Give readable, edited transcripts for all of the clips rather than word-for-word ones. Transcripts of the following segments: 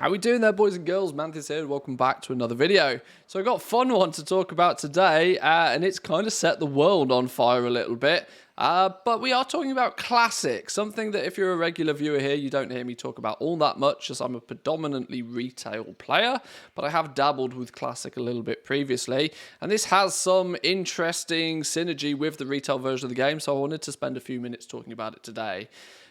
How we doing there, boys and girls? Manthieus here, and welcome back to another video. So I got a fun one to talk about today, and it's kind of set the world on fire a little bit. But we are talking about Classic, something that if you're a regular viewer here, you don't hear me talk about all that much, as I'm a predominantly retail player, but I have dabbled with Classic a little bit previously, and this has some interesting synergy with the retail version of the game, so I wanted to spend a few minutes talking about it today.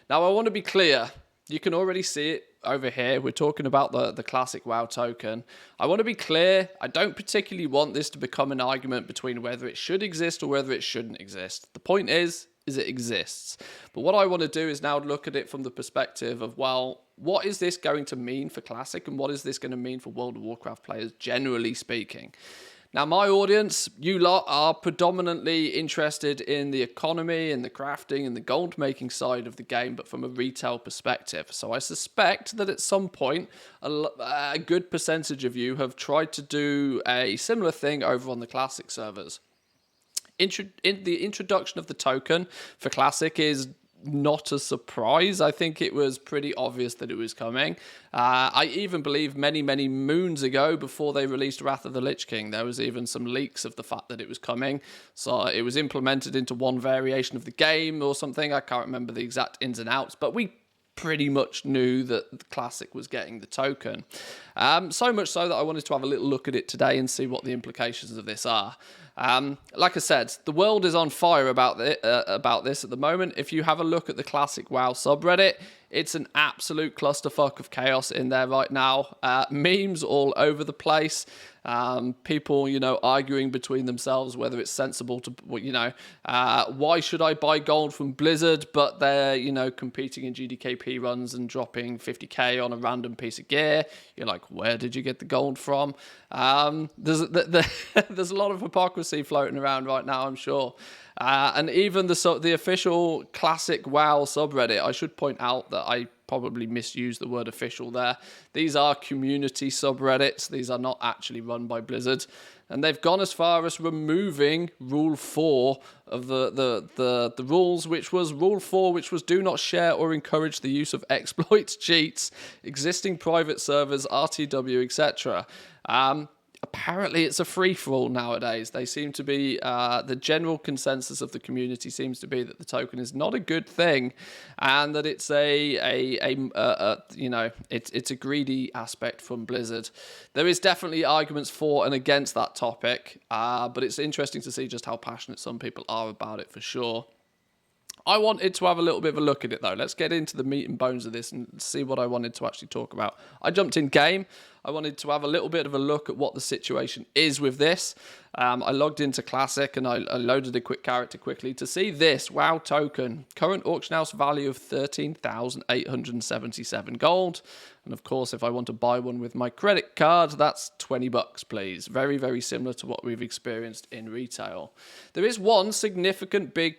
Now, I want to be clear. You can already see it over here. We're talking about the classic WoW token. I want to be clear. I don't particularly want this to become an argument between whether it should exist or whether it shouldn't exist. The point is it exists. But what I want to do is now look at it from the perspective of, well, what is this going to mean for Classic and what is this going to mean for World of Warcraft players, generally speaking? Now, my audience, you lot, are predominantly interested in the economy and the crafting and the gold making side of the game, but from a retail perspective. So I suspect that at some point, a good percentage of you have tried to do a similar thing over on the Classic servers. The introduction of the token for Classic is not a surprise. I think it was pretty obvious that it was coming. I even believe many moons ago, before they released Wrath of the Lich King, there was even some leaks of the fact that it was coming. So it was implemented into one variation of the game or something. I can't remember the exact ins and outs, but we pretty much knew that the Classic was getting the token. So much so that I wanted to have a little look at it today and see what the implications of this are. Like I said, the world is on fire about this at the moment. If you have a look at the Classic WoW subreddit, it's an absolute clusterfuck of chaos in there right now. Memes all over the place. People, arguing between themselves whether it's sensible to, why should I buy gold from Blizzard, but they're, competing in GDKP runs and dropping 50k on a random piece of gear. You're like, where did you get the gold from? There's a lot of hypocrisy floating around right now, I'm sure. And even the official Classic WoW subreddit, I should point out that I probably misused the word official there. These are community subreddits. These are not actually run by Blizzard. And they've gone as far as removing Rule 4 of the rules, which was Rule 4, which was do not share or encourage the use of exploits, cheats, existing private servers, RTW, etc. Apparently, it's a free-for-all nowadays. They seem to be, the general consensus of the community seems to be that the token is not a good thing, and that it's it's a greedy aspect from Blizzard. There is definitely arguments for and against that topic, but it's interesting to see just how passionate some people are about it for sure. I wanted to have a little bit of a look at it, though. Let's get into the meat and bones of this and see what I wanted to actually talk about. I jumped in game. I wanted to have a little bit of a look at what the situation is with this. I logged into Classic and I loaded a quick character quickly to see this WoW token. Current auction house value of 13,877 gold. And of course, if I want to buy one with my credit card, that's 20 bucks, please. Very, very similar to what we've experienced in retail. There is one significant big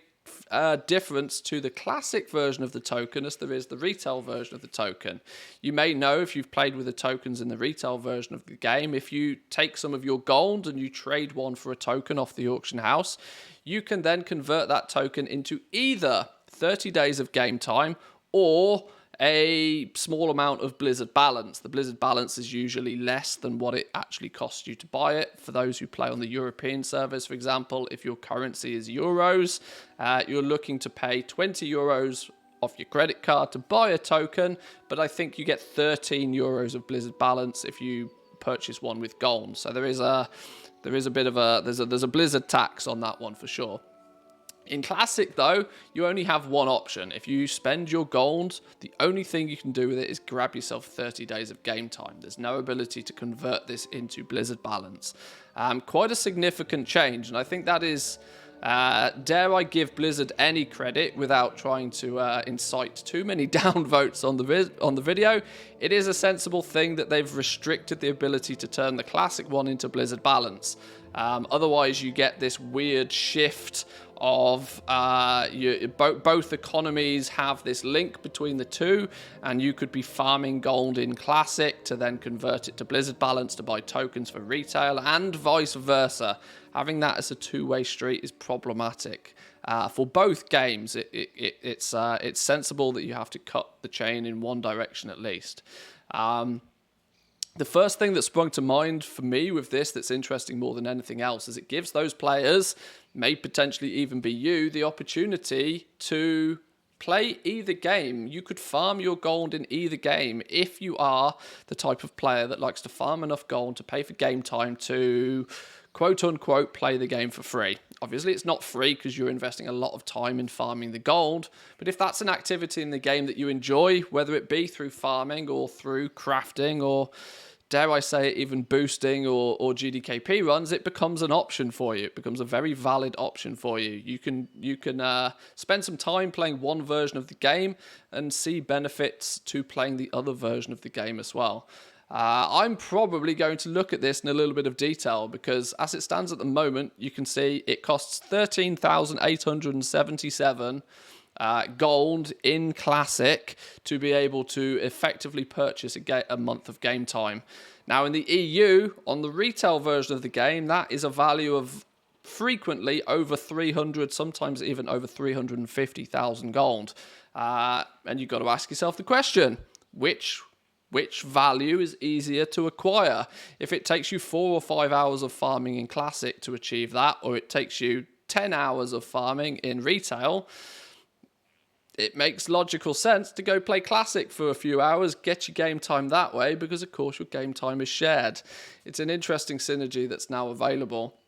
difference to the Classic version of the token as there is the retail version of the token. You may know, if you've played with the tokens in the retail version of the game, if you take some of your gold and you trade one for a token off the auction house, you can then convert that token into either 30 days of game time or a small amount of Blizzard balance. The Blizzard balance is usually less than what it actually costs you to buy it. For those who play on the European servers, for example, if your currency is euros, you're looking to pay 20 euros off your credit card to buy a token, but I think you get 13 euros of Blizzard balance if you purchase one with gold. So there's a Blizzard tax on that one for sure. In Classic, though, you only have one option. If you spend your gold, the only thing you can do with it is grab yourself 30 days of game time. There's no ability to convert this into Blizzard balance. Quite a significant change, and I think that is, dare I give Blizzard any credit without trying to incite too many downvotes on the video. It is a sensible thing that they've restricted the ability to turn the Classic one into Blizzard balance. Otherwise, you get this weird shift of both economies have this link between the two, and you could be farming gold in Classic to then convert it to Blizzard balance to buy tokens for retail, and vice versa. Having that as a two-way street is problematic. For both games, it's sensible that you have to cut the chain in one direction at least. The first thing that sprung to mind for me with this that's interesting more than anything else is it gives those players, may potentially even be you, the opportunity to play either game. You could farm your gold in either game if you are the type of player that likes to farm enough gold to pay for game time to quote unquote play the game for free. Obviously it's not free because you're investing a lot of time in farming the gold, but if that's an activity in the game that you enjoy, whether it be through farming or through crafting or dare I say it, even boosting or GDKP runs, it becomes an option for you. It becomes a very valid option for you. You can spend some time playing one version of the game and see benefits to playing the other version of the game as well. I'm probably going to look at this in a little bit of detail because as it stands at the moment, you can see it costs 13,877 gold in Classic to be able to effectively purchase a month of game time. Now in the EU, on the retail version of the game, that is a value of frequently over 300, sometimes even over 350,000 gold. And you've got to ask yourself the question, which value is easier to acquire? If it takes you 4 or 5 hours of farming in Classic to achieve that, or it takes you 10 hours of farming in retail, it makes logical sense to go play Classic for a few hours, get your game time that way, because of course your game time is shared. It's an interesting synergy that's now available.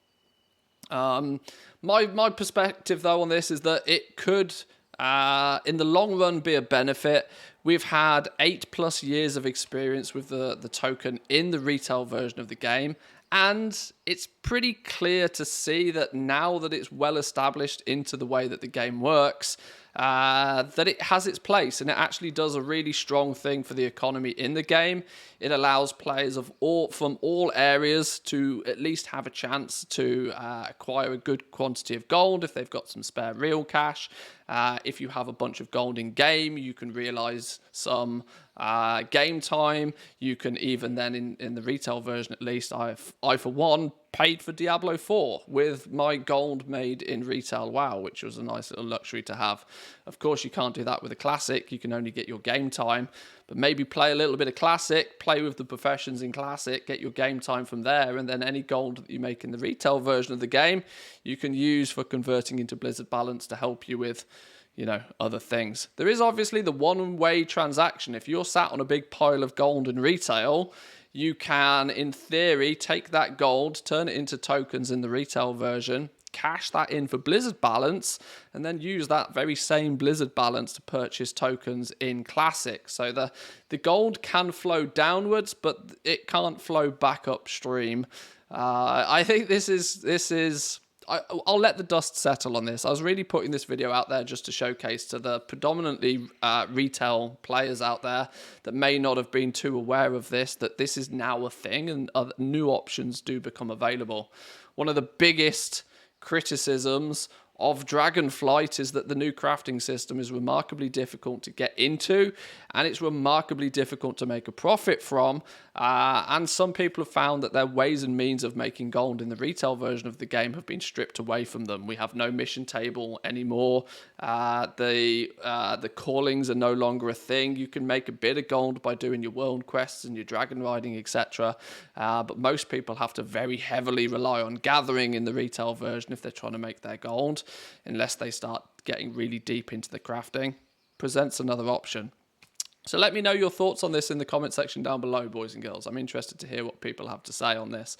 My perspective though on this is that it could, in the long run, be a benefit. We've had 8+ years of experience with the token in the retail version of the game. And it's pretty clear to see that now that it's well established into the way that the game works, that it has its place and it actually does a really strong thing for the economy in the game. It allows players from all areas to at least have a chance to acquire a good quantity of gold if they've got some spare real cash. If you have a bunch of gold in game, you can realize some game time. You can even then, in the retail version at least, I for one paid for Diablo 4 with my gold made in retail WoW, which was a nice little luxury to have. Of course, you can't do that with a Classic. You can only get your game time, but maybe play a little bit of Classic, play with the professions in Classic, get your game time from there, and then any gold that you make in the retail version of the game, you can use for converting into Blizzard Balance to help you with, you know, other things. There is obviously the one-way transaction. If you're sat on a big pile of gold in retail, you can, in theory, take that gold, turn it into tokens in the retail version, cash that in for Blizzard Balance, and then use that very same Blizzard Balance to purchase tokens in Classic. So the gold can flow downwards, but it can't flow back upstream. I think this is I'll let the dust settle on this. I was really putting this video out there just to showcase to the predominantly retail players out there that may not have been too aware of this, that this is now a thing and new options do become available. One of the biggest criticisms of Dragonflight is that the new crafting system is remarkably difficult to get into and it's remarkably difficult to make a profit from, and some people have found that their ways and means of making gold in the retail version of the game have been stripped away from them. We have no mission table anymore. The callings are no longer a thing. You can make a bit of gold by doing your world quests and your dragon riding, etc. But most people have to very heavily rely on gathering in the retail version if they're trying to make their gold, unless they start getting really deep into the crafting. Presents another option. So let me know your thoughts on this in the comment section down below, boys and girls. I'm interested to hear what people have to say on this.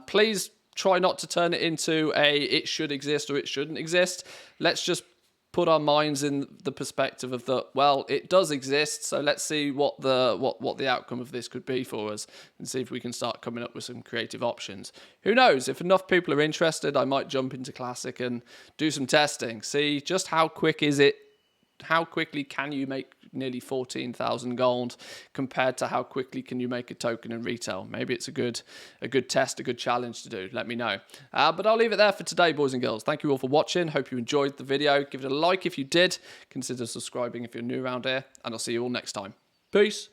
Please try not to turn it into it should exist or it shouldn't exist. Let's just put our minds in the perspective of well, it does exist, so let's see what the outcome of this could be for us and see if we can start coming up with some creative options. Who knows? If enough people are interested, I might jump into Classic and do some testing. See just how quick is it. How quickly can you make nearly 14,000 gold compared to how quickly can you make a token in retail? Maybe it's a good test, a good challenge to do. Let me know. But I'll leave it there for today, boys and girls. Thank you all for watching. Hope you enjoyed the video. Give it a like if you did. Consider subscribing if you're new around here. And I'll see you all next time. Peace.